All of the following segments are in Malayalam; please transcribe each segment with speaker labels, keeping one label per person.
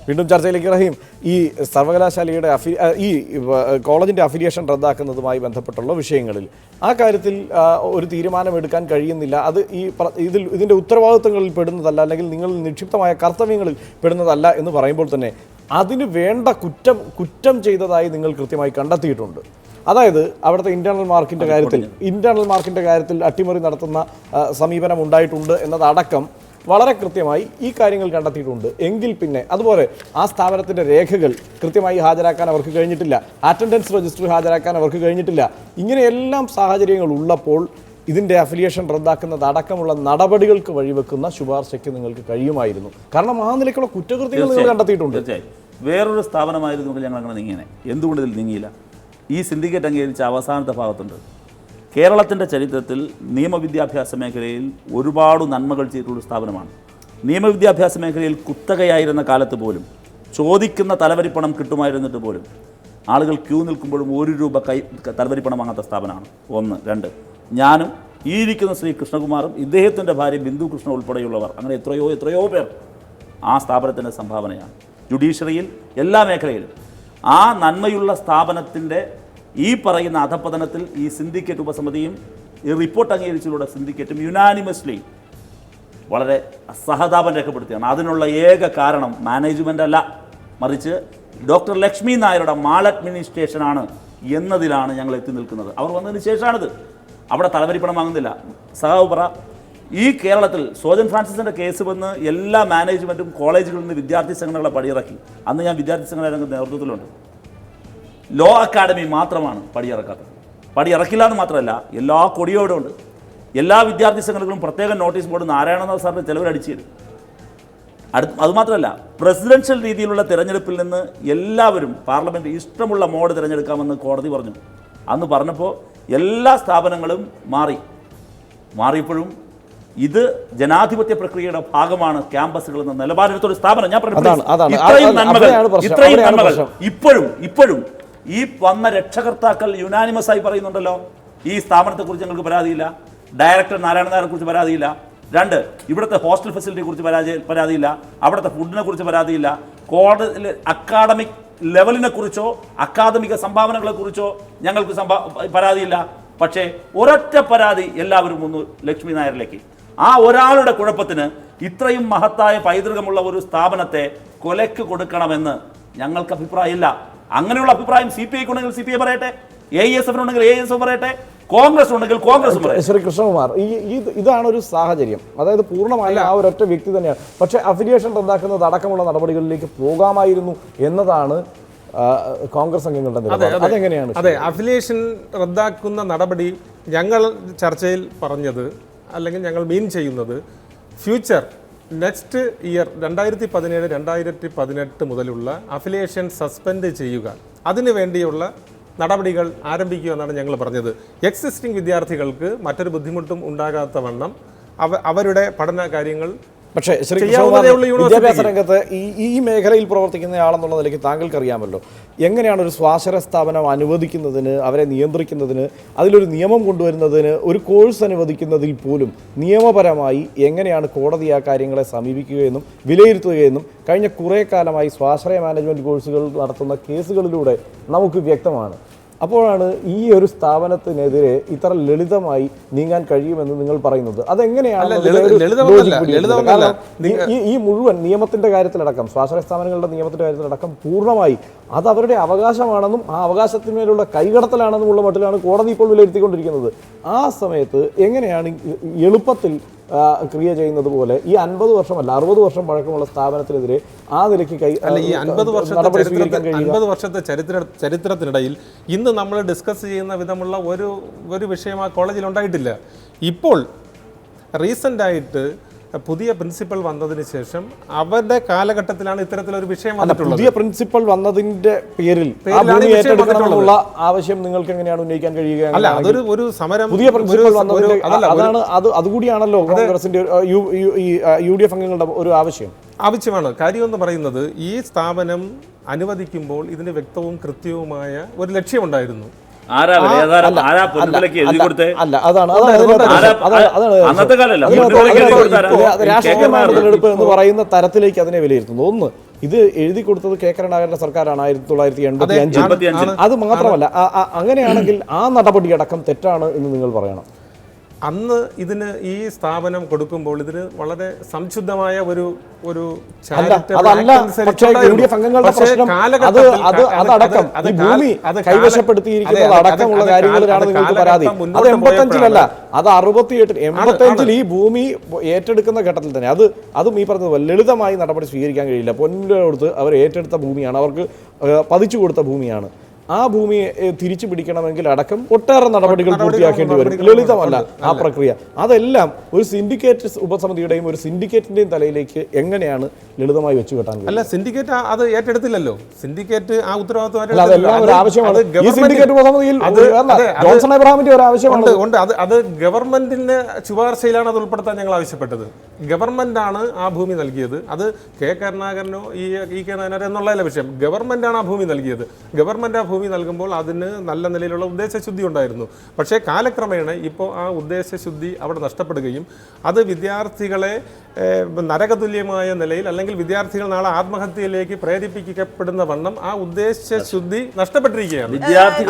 Speaker 1: വീണ്ടും ചർച്ചയിലേക്ക് റഹീം, ഈ സർവകലാശാലയുടെ ഈ കോളേജിൻ്റെ അഫിലിയേഷൻ റദ്ദാക്കുന്നതുമായി ബന്ധപ്പെട്ടുള്ള വിഷയങ്ങളിൽ ആ കാര്യത്തിൽ ഒരു തീരുമാനമെടുക്കാൻ കഴിയുന്നില്ല. അത് ഇതിൻ്റെ ഉത്തരവാദിത്വങ്ങളിൽ പെടുന്നതല്ല, അല്ലെങ്കിൽ നിങ്ങൾ നിക്ഷിപ്തമായ കർത്തവ്യങ്ങളിൽ പെടുന്നതല്ല എന്ന് പറയുമ്പോൾ തന്നെ അതിന് വേണ്ട കുറ്റം ചെയ്തതായി നിങ്ങൾ കൃത്യമായി കണ്ടെത്തിയിട്ടുണ്ട്. അതായത് അവിടുത്തെ ഇന്റേണൽ മാർക്കിൻ്റെ കാര്യത്തിൽ അട്ടിമറി നടത്തുന്ന സമീപനം ഉണ്ടായിട്ടുണ്ട് എന്നതടക്കം വളരെ കൃത്യമായി ഈ കാര്യങ്ങൾ കണ്ടെത്തിയിട്ടുണ്ട്. എങ്കിൽ പിന്നെ അതുപോലെ ആ സ്ഥാപനത്തിൻ്റെ രേഖകൾ കൃത്യമായി ഹാജരാക്കാൻ അവർക്ക് കഴിഞ്ഞിട്ടില്ല, അറ്റൻഡൻസ് രജിസ്റ്റർ ഹാജരാക്കാൻ അവർക്ക് കഴിഞ്ഞിട്ടില്ല. ഇങ്ങനെയെല്ലാം സാഹചര്യങ്ങൾ ഉള്ളപ്പോൾ ഇതിൻ്റെ അഫിലിയേഷൻ റദ്ദാക്കുന്നതടക്കമുള്ള നടപടികൾക്ക് വഴിവെക്കുന്ന ശുപാർശയ്ക്ക് നിങ്ങൾക്ക് കഴിയുമായിരുന്നു. കാരണം ആ നിലയ്ക്കുള്ള കുറ്റകൃത്യങ്ങൾ നിങ്ങൾ കണ്ടെത്തിയിട്ടുണ്ട്.
Speaker 2: വേറൊരു സ്ഥാപനമായിരുന്നു ഞങ്ങൾ അങ്ങനെ നീങ്ങിനെ. എന്തുകൊണ്ട് ഇതിൽ നീങ്ങിയില്ല? ഈ സിൻഡിക്കേറ്റ് അംഗീകരിച്ച അവസാനത്തെ ഭാഗത്തുണ്ട്, കേരളത്തിൻ്റെ ചരിത്രത്തിൽ നിയമവിദ്യാഭ്യാസ മേഖലയിൽ ഒരുപാട് നന്മകൾ ചെയ്തിട്ടുള്ള സ്ഥാപനമാണ്. നിയമവിദ്യാഭ്യാസ മേഖലയിൽ കുത്തകയായിരുന്ന കാലത്ത് പോലും ചോദിക്കുന്ന തലവരിപ്പണം കിട്ടുമായിരുന്നിട്ട് പോലും ആളുകൾ ക്യൂ നിൽക്കുമ്പോഴും ₹1 തലവരിപ്പണം വാങ്ങാത്ത സ്ഥാപനമാണ്. 1. 2, ഞാനും ഈ ഇരിക്കുന്ന ശ്രീ കൃഷ്ണകുമാറും ഇദ്ദേഹത്തിൻ്റെ ഭാര്യ ബിന്ദു കൃഷ്ണ ഉൾപ്പെടെയുള്ളവർ, അങ്ങനെ എത്രയോ പേർ ആ സ്ഥാപനത്തിൻ്റെ സംഭാവനയാണ്. ജുഡീഷ്യറിയിൽ എല്ലാ മേഖലയിലും ആ നന്മയുള്ള സ്ഥാപനത്തിൻ്റെ ഈ പറയുന്ന അധപതനത്തിൽ ഈ സിൻഡിക്കേറ്റ് ഉപസമിതിയും ഈ റിപ്പോർട്ട് അംഗീകരിച്ചിലൂടെ സിൻഡിക്കേറ്റും യുനാനിമസ്ലി വളരെ സഹതാപം രേഖപ്പെടുത്തിയാണ്. അതിനുള്ള ഏക കാരണം മാനേജ്മെൻ്റ് അല്ല, മറിച്ച് ഡോക്ടർ ലക്ഷ്മി നായരുടെ മാൾ അഡ്മിനിസ്ട്രേഷനാണ് എന്നതിലാണ് ഞങ്ങൾ എത്തി നിൽക്കുന്നത്. അവർ വന്നതിന് ശേഷമാണിത്. അവിടെ തലവരിപ്പണം വാങ്ങുന്നില്ല. സഹാവ് പറ, ഈ കേരളത്തിൽ സോജൻ ഫ്രാൻസിസിൻ്റെ കേസ് വന്ന് എല്ലാ മാനേജ്മെൻറ്റും കോളേജുകളിൽ നിന്ന് വിദ്യാർത്ഥി സംഘടനകളെ പടിയിറക്കി. അന്ന് ഞാൻ വിദ്യാർത്ഥി സംഘടന രംഗത്ത് നേതൃത്വത്തിലുണ്ട്. ലോ അക്കാഡമി മാത്രമാണ് പടിയിറക്കാത്തത്. പടിയിറക്കില്ല എന്ന് മാത്രമല്ല, എല്ലാ കൊടിയോടും ഉണ്ട്. എല്ലാ വിദ്യാർത്ഥി സംഘടനകളും പ്രത്യേക നോട്ടീസ് ബോർഡ് നാരായണനാഥ് സാറിന് ചിലവരടിച്ചു തരും. അതുമാത്രമല്ല, പ്രസിഡൻഷ്യൽ രീതിയിലുള്ള തിരഞ്ഞെടുപ്പിൽ നിന്ന് എല്ലാവരും പാർലമെൻറ്റ് ഇഷ്ടമുള്ള മോഡ് തിരഞ്ഞെടുക്കാമെന്ന് കോടതി പറഞ്ഞു. അന്ന് പറഞ്ഞപ്പോൾ എല്ലാ സ്ഥാപനങ്ങളും മാറിയപ്പോഴും ഇത് ജനാധിപത്യ പ്രക്രിയയുടെ ഭാഗമാണ് ക്യാമ്പസുകൾ എന്ന നിലപാടെടുത്തൊരു സ്ഥാപനം. ഞാൻ ഇത്രയും നന്മകൾ ഇപ്പോഴും ഈ വന്ന രക്ഷകർത്താക്കൾ യുനാനിമസായി പറയുന്നുണ്ടല്ലോ, ഈ സ്ഥാപനത്തെക്കുറിച്ച് ഞങ്ങൾക്ക് പരാതിയില്ല, ഡയറക്ടർ നാരായണ നായരെ കുറിച്ച് പരാതിയില്ല, 2 ഇവിടുത്തെ ഹോസ്റ്റൽ ഫെസിലിറ്റിയെ കുറിച്ച് പരാതിയില്ല, അവിടുത്തെ ഫുഡിനെ കുറിച്ച് പരാതിയില്ല, കോളേജിലെ അക്കാഡമിക് ലെവലിനെ കുറിച്ചോ അക്കാദമിക സംഭാവനകളെ കുറിച്ചോ ഞങ്ങൾക്ക് പരാതിയില്ല. പക്ഷേ ഒരൊറ്റ പരാതി എല്ലാവരും ഒന്ന് ലക്ഷ്മി നായരിലേക്ക്. ആ ഒരാളുടെ കുഴപ്പത്തിന് ഇത്രയും മഹത്തായ പൈതൃകമുള്ള ഒരു സ്ഥാപനത്തെ കൊലയ്ക്ക് കൊടുക്കണമെന്ന് ഞങ്ങൾക്ക് അഭിപ്രായമില്ല. അങ്ങനെയുള്ള അഭിപ്രായം CPI ഉണ്ടെങ്കിൽ CPI പറയട്ടെ, AESF ഉണ്ടെങ്കിൽ AESF പറയട്ടെ, കോൺഗ്രസ് ഉണ്ടെങ്കിൽ കോൺഗ്രസ് പറയട്ടെ.
Speaker 1: ശ്രീ കൃഷ്ണകുമാർ, ഇതാണ് ഒരു സാഹചര്യം. അതായത് പൂർണ്ണമായി ആ ഒരൊറ്റ വ്യക്തി തന്നെയാണ്. പക്ഷേ അഫിലിയേഷൻ റദ്ദാക്കുന്നത് അടക്കമുള്ള നടപടികളിലേക്ക് പോകാമായിരുന്നു എന്നതാണ് കോൺഗ്രസ് അംഗങ്ങളുടെ നിലപാട്. അതെങ്ങനെയാണ്?
Speaker 3: അതെ, അഫിലിയേഷൻ റദ്ദാക്കുന്ന നടപടി ഞങ്ങൾ ചർച്ചയിൽ പറഞ്ഞത്, അല്ലെങ്കിൽ ഞങ്ങൾ മീൻ ചെയ്യുന്നത്, ഫ്യൂച്ചർ നെക്സ്റ്റ് ഇയർ 2017-2018 മുതലുള്ള അഫിലിയേഷൻ സസ്പെൻഡ് ചെയ്യുക, അതിനു വേണ്ടിയുള്ള നടപടികൾ ആരംഭിക്കുക എന്നാണ് ഞങ്ങൾ പറഞ്ഞത്. എക്സിസ്റ്റിംഗ് വിദ്യാർത്ഥികൾക്ക് മറ്റൊരു ബുദ്ധിമുട്ടും ഉണ്ടാകാത്ത വണ്ണം അവരുടെ പഠന കാര്യങ്ങൾ.
Speaker 1: പക്ഷേ വിദ്യാഭ്യാസ രംഗത്ത് ഈ മേഖലയിൽ പ്രവർത്തിക്കുന്നയാളെന്നുള്ള നിലയ്ക്ക് താങ്കൾക്കറിയാമല്ലോ, എങ്ങനെയാണ് ഒരു സ്വാശ്രയ സ്ഥാപനം അനുവദിക്കുന്നതിന്, അവരെ നിയന്ത്രിക്കുന്നതിന്, അതിലൊരു നിയമം കൊണ്ടുവരുന്നതിന്, ഒരു കോഴ്സ് അനുവദിക്കുന്നതിൽ പോലും നിയമപരമായി എങ്ങനെയാണ് കോടതി ആ കാര്യങ്ങളെ സമീപിക്കുകയെന്നും വിലയിരുത്തുകയെന്നും കഴിഞ്ഞ കുറേ കാലമായി സ്വാശ്രയ മാനേജ്മെൻറ്റ് കോഴ്സുകൾ നടത്തുന്ന കേസുകളിലൂടെ നമുക്ക് വ്യക്തമാണ്. അപ്പോഴാണ് ഈ ഒരു സ്ഥാപനത്തിനെതിരെ ഇത്ര ലളിതമായി നീങ്ങാൻ കഴിയുമെന്ന് നിങ്ങൾ പറയുന്നത്. അതെങ്ങനെയാണ്? ഈ മുഴുവൻ നിയമത്തിന്റെ കാര്യത്തിലടക്കം, സ്വാശ്രയ സ്ഥാപനങ്ങളുടെ നിയമത്തിന്റെ കാര്യത്തിലടക്കം പൂർണ്ണമായി അത് അവരുടെ അവകാശമാണെന്നും ആ അവകാശത്തിന്മേലുള്ള കൈകടത്തലാണെന്നുമുള്ള മട്ടിലാണ് കോടതി ഇപ്പോൾ വിലയിരുത്തിക്കൊണ്ടിരിക്കുന്നത്. ആ സമയത്ത് എങ്ങനെയാണ് എളുപ്പത്തിൽ ക്രിയ ചെയ്യുന്നത് പോലെ ഈ 50 വർഷമല്ല 60 വർഷം പഴക്കമുള്ള സ്ഥാപനത്തിനെതിരെ ആ നിലയ്ക്ക്
Speaker 3: ഈ 50 വർഷത്തെ ചരിത്രത്തിനിടയിൽ ഇന്ന് നമ്മൾ ഡിസ്കസ് ചെയ്യുന്ന വിധമുള്ള ഒരു വിഷയം ആ കോളേജിൽ ഉണ്ടായിട്ടില്ല. ഇപ്പോൾ റീസെൻ്റായിട്ട് പുതിയ പ്രിൻസിപ്പൽ വന്നതിന് ശേഷം അവരുടെ കാലഘട്ടത്തിലാണ് ഇത്തരത്തിലൊരു വിഷയം വന്നിട്ടുള്ളത്.
Speaker 1: പുതിയ പ്രിൻസിപ്പൽ വന്നതിന്റെ പേരിൽ ആവശ്യം നിങ്ങൾക്ക് എങ്ങനെയാണ് ഉന്നയിക്കാൻ കഴിയുക?
Speaker 3: അല്ല, അതൊരു സമരം.
Speaker 1: പുതിയ പ്രിൻസിപ്പൽ വന്നതിന്റെ അതാണ്, അതുകൂടിയാണല്ലോ കോൺഗ്രസിന്റെ UDF അംഗങ്ങളുടെ ഒരു ആവശ്യമാണ്.
Speaker 3: കാര്യമെന്ന് പറയുന്നത്, ഈ സ്ഥാപനം അനുവദിക്കുമ്പോൾ ഇതിന് വ്യക്തവും കൃത്യവുമായ ഒരു ലക്ഷ്യമുണ്ടായിരുന്നു.
Speaker 2: ആരാ വിലയാധാരം? ആരാ പൊന്നുവിലയ്ക്ക് എഴുതി കൊടുത്തേ?
Speaker 1: അല്ല, അതാണ്
Speaker 2: അന്നത്തെ കാലമല്ല,
Speaker 1: രാഷ്ട്രീയമായ മുതലെടുപ്പ് എന്ന് പറയുന്ന തരത്തിലേക്ക് അതിനെ വിലയിരുത്തുന്നു. ഒന്ന്, ഇത് എഴുതി കൊടുത്തത് കെ കരുണാകരന്റെ സർക്കാരാണ് 1985. അത് മാത്രമല്ല, അങ്ങനെയാണെങ്കിൽ ആ നടപടിയടക്കം തെറ്റാണ് എന്ന് നിങ്ങൾ പറയണം.
Speaker 3: അന്ന് ഇതിന് ഈ സ്ഥാപനം കൊടുക്കുമ്പോൾ ഇതിന് വളരെ സംശുദ്ധമായ ഒരു
Speaker 1: കൈവശപ്പെടുത്തിയിരിക്കുന്നത് അടക്കമുള്ള കാര്യങ്ങളിലാണ് നിങ്ങൾക്ക് പരാതി. അത് 85-ലല്ല, അത് 68-85 ഈ ഭൂമി ഏറ്റെടുക്കുന്ന ഘട്ടത്തിൽ തന്നെ അതും ഈ പറഞ്ഞത് ലളിതമായി നടപടി സ്വീകരിക്കാൻ കഴിയില്ല. പൊന്നിലെടുത്ത് അവർ ഏറ്റെടുത്ത ഭൂമിയാണ്, അവർക്ക് പതിച്ചു കൊടുത്ത ഭൂമിയാണ്. ആ ഭൂമിയെ തിരിച്ചു പിടിക്കണമെങ്കിൽ അടക്കം ഒട്ടേറെ നടപടികൾ പൂർത്തിയാക്കേണ്ടി വരും. ലളിതമല്ല ആ പ്രക്രിയ. അതെല്ലാം ഒരു സിൻഡിക്കേറ്റ് ഉപസമിതിയുടെയും ഒരു സിൻഡിക്കേറ്റിന്റെയും തലയിലേക്ക് എങ്ങനെയാണ് ലളിതമായി വെച്ചു കെട്ടാൻ?
Speaker 3: അല്ല, സിൻഡിക്കേറ്റ് അത് ഏറ്റെടുത്തില്ലല്ലോ. സിൻഡിക്കേറ്റ് ആ ഉത്തരവാദിത്വം
Speaker 1: ആവശ്യമാണ്. ഈ സിൻഡിക്കേറ്റ് ഉപസമിതിയിൽ ജോൺസൺ എബ്രഹാമിന്റെ ഒരു ആവശ്യമുണ്ട്.
Speaker 3: അത് ഗവൺമെന്റിന്റെ ശുപാർശയിലാണ് അത് ഉൾപ്പെടുത്താൻ ഞങ്ങൾ ആവശ്യപ്പെട്ടത്. ഗവൺമെന്റ് ആണ് ആ ഭൂമി നൽകിയത്. അത് കെ കരുണാകരനോ ഇ കെ നായനാരോ എന്നുള്ളതല്ല വിഷയം. ഗവൺമെന്റ് ആണ് ആ ഭൂമി നൽകിയത്. ഗവൺമെന്റ് ആ ഭൂമി നൽകുമ്പോൾ അതിന് നല്ല നിലയിലുള്ള ഉദ്ദേശശുദ്ധി ഉണ്ടായിരുന്നു. പക്ഷേ കാലക്രമേണ ഇപ്പോൾ ആ ഉദ്ദേശശുദ്ധി അവിടെ നഷ്ടപ്പെടുകയും അത് വിദ്യാർത്ഥികളെ നരകതുല്യമായ നിലയിൽ, അല്ലെങ്കിൽ വിദ്യാർത്ഥികൾ നാളെ ആത്മഹത്യയിലേക്ക് പ്രേരിപ്പിക്കപ്പെടുന്ന വണ്ണം ആ ഉദ്ദേശശുദ്ധി നഷ്ടപ്പെട്ടിരിക്കുകയാണ്.
Speaker 4: വിദ്യാർത്ഥികൾ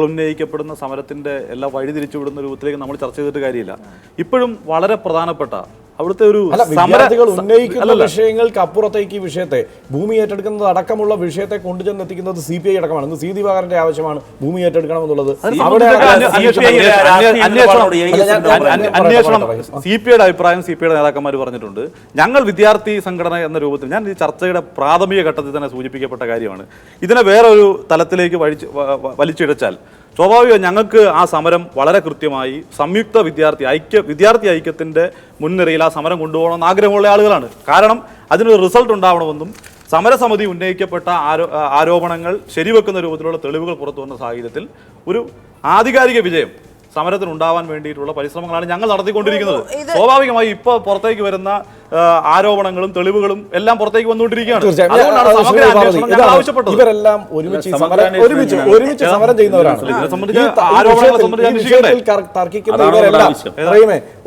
Speaker 4: ഉന്നയിക്കപ്പെടുന്ന സമരത്തിന്റെ എല്ലാം വഴിതിരിച്ചുവിടുന്ന രൂപത്തിലേക്ക് നമ്മൾ ചർച്ച ചെയ്തിട്ട് കാര്യമില്ല. ഇപ്പോഴും വളരെ പ്രധാനപ്പെട്ട അവിടുത്തെ ഒരു
Speaker 1: വിദ്യാർത്ഥികൾ ഉന്നയിക്കുന്ന വിഷയങ്ങൾക്ക് അപ്പുറത്തേക്ക് ഈ വിഷയത്തെ, ഭൂമി ഏറ്റെടുക്കുന്നത് അടക്കമുള്ള വിഷയത്തെ കൊണ്ടുചെന്നെത്തിക്കുന്നത് CPI അടക്കമാണ്. ഇന്ന് CP ദിവാകരന്റെ ആവശ്യമാണ് ഭൂമി ഏറ്റെടുക്കണം എന്നുള്ളത്.
Speaker 4: അന്വേഷണം CPIയുടെ അഭിപ്രായം CPIയുടെ നേതാക്കന്മാർ പറഞ്ഞിട്ടുണ്ട്. ഞങ്ങൾ വിദ്യാർത്ഥി സംഘടന എന്ന രൂപത്തിൽ, ഞാൻ ഈ ചർച്ചയുടെ പ്രാഥമിക ഘട്ടത്തിൽ തന്നെ സൂചിപ്പിക്കപ്പെട്ട കാര്യമാണ്, ഇതിനെ വേറൊരു തലത്തിലേക്ക് വലിച്ചിഴച്ചാൽ സ്വാഭാവികം ഞങ്ങൾക്ക് ആ സമരം വളരെ കൃത്യമായി സംയുക്ത വിദ്യാർത്ഥി ഐക്യത്തിൻ്റെ മുൻനിരയിൽ ആ സമരം കൊണ്ടുപോകണമെന്ന് ആഗ്രഹമുള്ള ആളുകളാണ്. കാരണം അതിനൊരു റിസൾട്ട് ഉണ്ടാവണമെന്നും സമരസമിതി ഉന്നയിക്കപ്പെട്ട ആരോപണങ്ങൾ ശരിവെക്കുന്ന രൂപത്തിലുള്ള തെളിവുകൾ പുറത്തു വന്ന സാഹചര്യത്തിൽ ഒരു ആധികാരിക വിജയം സമരത്തിന് ഉണ്ടാവാൻ വേണ്ടിയിട്ടുള്ള പരിശ്രമങ്ങളാണ് ഞങ്ങൾ നടത്തിക്കൊണ്ടിരിക്കുന്നത്. സ്വാഭാവികമായി ഇപ്പോൾ പുറത്തേക്ക് വരുന്ന ആരോപണങ്ങളും തെളിവുകളും എല്ലാം പുറത്തേക്ക് വന്നുകൊണ്ടിരിക്കുകയാണ്.
Speaker 1: ഇവരെല്ലാം ഒരുമിച്ച് സമരം ചെയ്യുന്നവരാണ്.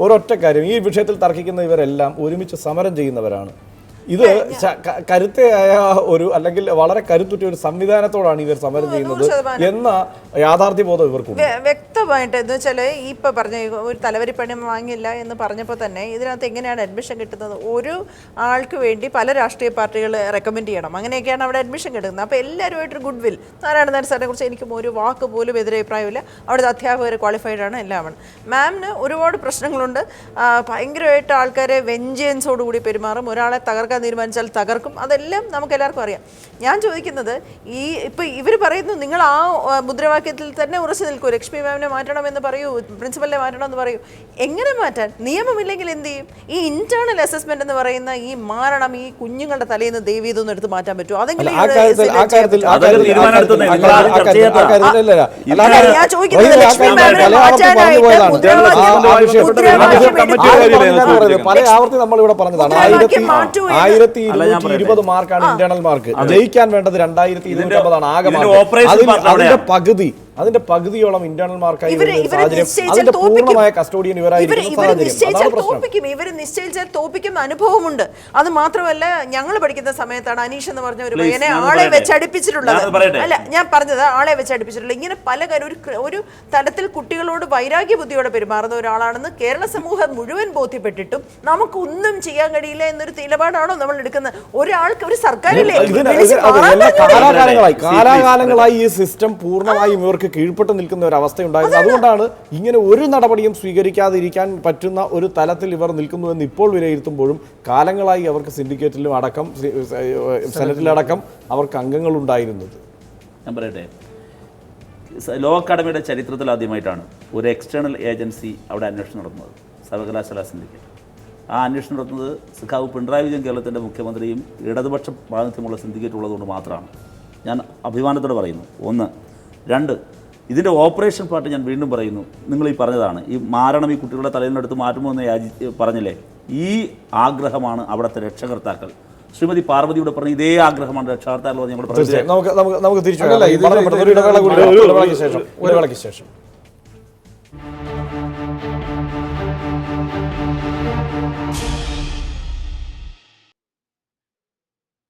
Speaker 1: ഒരൊറ്റ കാര്യം, ഈ വിഷയത്തിൽ തർക്കിക്കുന്ന ഇവരെല്ലാം ഒരുമിച്ച് സമരം ചെയ്യുന്നവരാണ്. ഇത് കരുത്തയായ ഒരു, അല്ലെങ്കിൽ വളരെ കരുത്തുറ്റ ഒരു സംവിധാനത്തോടാണ് ഇവർ സമരം ചെയ്യുന്നത് എന്ന യാഥാർത്ഥ്യബോധം ഇവർക്കുണ്ട്
Speaker 5: വ്യക്തമായിട്ട്. എന്ന് വെച്ചാൽ ഇപ്പൊ പറഞ്ഞ ഒരു തലവരിപ്പണി വാങ്ങില്ല എന്ന് പറഞ്ഞപ്പോൾ തന്നെ ഇതിനകത്ത് എങ്ങനെയാണ് അഡ്മിഷൻ കിട്ടുന്നത്? ഒരു ആൾക്ക് വേണ്ടി പല രാഷ്ട്രീയ പാർട്ടികൾ റെക്കമെൻഡ് ചെയ്യണം, അങ്ങനെയൊക്കെയാണ് അവിടെ അഡ്മിഷൻ കിട്ടുന്നത്. അപ്പോൾ എല്ലാവരുമായിട്ടൊരു ഗുഡ് വിൽ. നാരായണൻ സാറിനെ കുറിച്ച് എനിക്കും ഒരു വാക്ക് പോലും എതിരഭിപ്രായമില്ല. അവിടുത്തെ അധ്യാപകർ ക്വാളിഫൈഡ് ആണ്, എല്ലാമാണ്. മാമിന് ഒരുപാട് പ്രശ്നങ്ങളുണ്ട്. ഭയങ്കരമായിട്ട് ആൾക്കാരെ വെഞ്ചൻസോടുകൂടി പെരുമാറും. ഒരാളെ തകർക്കാൻ തീരുമാനിച്ചാൽ തകർക്കും. അതെല്ലാം നമുക്ക് എല്ലാവർക്കും അറിയാം. ഞാൻ ചോദിക്കുന്നത്, ഇപ്പൊ ഇവർ പറയുന്നു നിങ്ങൾ ആ മുദ്രാവാക്യത്തിൽ തന്നെ ഉറച്ചു നിൽക്കൂ, ലക്ഷ്മി മാമിനെ മാറ്റണമെന്ന് പറയൂ, പ്രിൻസിപ്പലിനെ മാറ്റണമെന്ന് പറയൂ. എങ്ങനെ മാറ്റാൻ? നിയമമില്ലെങ്കിൽ എന്ത് ചെയ്യും? ഈ ഇന്റേണൽ അസസ്മെന്റ് എന്ന് പറയുന്ന ഈ മാരണം ഈ കുഞ്ഞുങ്ങളുടെ തലയിൽ നിന്ന് ദയവ് ഇതൊന്നും എടുത്ത് മാറ്റാൻ പറ്റുമോ? അതെങ്കിലും ഞാൻ ചോദിക്കുന്നത് ലക്ഷ്മി മാമിനെ മാറ്റാനായിട്ട്
Speaker 1: പല ആവർത്തി നമ്മളിവിടെ പറഞ്ഞതാണ് 1220 മാർക്കാണ് ഇന്റേണൽ മാർക്ക്. ജയിക്കാൻ വേണ്ടത് 2250 ആകെ മാർക്ക്. അതിന്റെ പകുതിയോളം ഇന്റേണൽ മാർക്കായി അതിന്റെ പൂർണ്ണമായ കസ്റ്റോഡിയൻ
Speaker 5: ഇവർ നിശ്ചയിച്ചാൽ തോപ്പിക്കുന്ന അനുഭവമുണ്ട്. അത് മാത്രമല്ല, ഞങ്ങൾ പഠിക്കുന്ന സമയത്താണ് അനീഷ് എന്ന് പറഞ്ഞ ഒരു പയ്യനെ ആളെ വെച്ച് അടുപ്പിച്ചിട്ടുള്ളത്. അല്ല, ഞാൻ പറഞ്ഞത് ആളെ വെച്ച് അടുപ്പിച്ചിട്ടുള്ളത്. ഇങ്ങനെ പല കാര്യം ഒരു തലത്തിൽ കുട്ടികളോട് വൈരാഗ്യ ബുദ്ധിയോടെ പെരുമാറുന്ന ഒരാളാണെന്ന് കേരള സമൂഹം മുഴുവൻ ബോധ്യപ്പെട്ടിട്ടും നമുക്കൊന്നും ചെയ്യാൻ കഴിയില്ല എന്നൊരു നിലപാടാണോ നമ്മൾ എടുക്കുന്നത്? ഒരാൾക്ക് ഒരു സർക്കാരിലെ
Speaker 1: കാലാകാലങ്ങളായി ഈ സിസ്റ്റം പൂർണ്ണമായും ഇവർക്ക് കീഴ്പ്പെട്ട് നിൽക്കുന്ന ഒരു അവസ്ഥയുണ്ടായിരുന്നു. അതുകൊണ്ടാണ് ഇങ്ങനെ ഒരു നടപടിയും സ്വീകരിക്കാതിരിക്കാൻ പറ്റുന്ന ഒരു തലത്തിൽ ഇവർ നിൽക്കുന്നുവെന്ന് ഇപ്പോൾ വിലയിരുത്തുമ്പോഴും കാലങ്ങളായി അവർക്ക് സിൻഡിക്കേറ്റിലും അടക്കം സെനറ്റിലടക്കം അവർക്ക് അംഗങ്ങളുണ്ടായിരുന്നത്.
Speaker 2: ഞാൻ പറയട്ടെ, ലോ അക്കാഡമിയുടെ ചരിത്രത്തിൽ ആദ്യമായിട്ടാണ് ഒരു എക്സ്റ്റേണൽ ഏജൻസി അവിടെ അന്വേഷണം നടത്തുന്നത്, സർവകലാശാല സിൻഡിക്കേറ്റ്. ആ അന്വേഷണം നടത്തുന്നത് സഖാവ് പിണറായി വിജയൻ കേരളത്തിൻ്റെ മുഖ്യമന്ത്രിയും ഇടതുപക്ഷ പ്രാതിനിധ്യമുള്ള സിൻഡിക്കേറ്റ് ഉള്ളതുകൊണ്ട് മാത്രമാണ്. ഞാൻ അഭിമാനത്തോടെ പറയുന്നു. 1. 2, ഇതിൻ്റെ ഓപ്പറേഷൻ പാർട്ട് ഞാൻ വീണ്ടും പറയുന്നു, നിങ്ങൾ ഈ പറഞ്ഞതാണ്, ഈ മാരണം ഈ കുട്ടികളുടെ തലയിലെടുത്ത് മാറ്റുമോ എന്ന് പറഞ്ഞില്ലേ, ഈ ആഗ്രഹമാണ് അവിടുത്തെ രക്ഷകർത്താക്കൾ ശ്രീമതി പാർവതിയുടെ പറഞ്ഞ ഇതേ ആഗ്രഹമാണ് രക്ഷാകർത്താക്കൾ ഞങ്ങളുടെ
Speaker 1: തീർച്ചയായും നമുക്ക് തിരിച്ചു
Speaker 3: അല്ലല്ല,
Speaker 1: വരാം.
Speaker 3: ഇതില്
Speaker 1: വളരെ പെട്ടെന്ന് ഒരു ഇടവേള കൂടി
Speaker 4: ഒരു-
Speaker 1: ഇടവേളയ്ക്ക് ശേഷം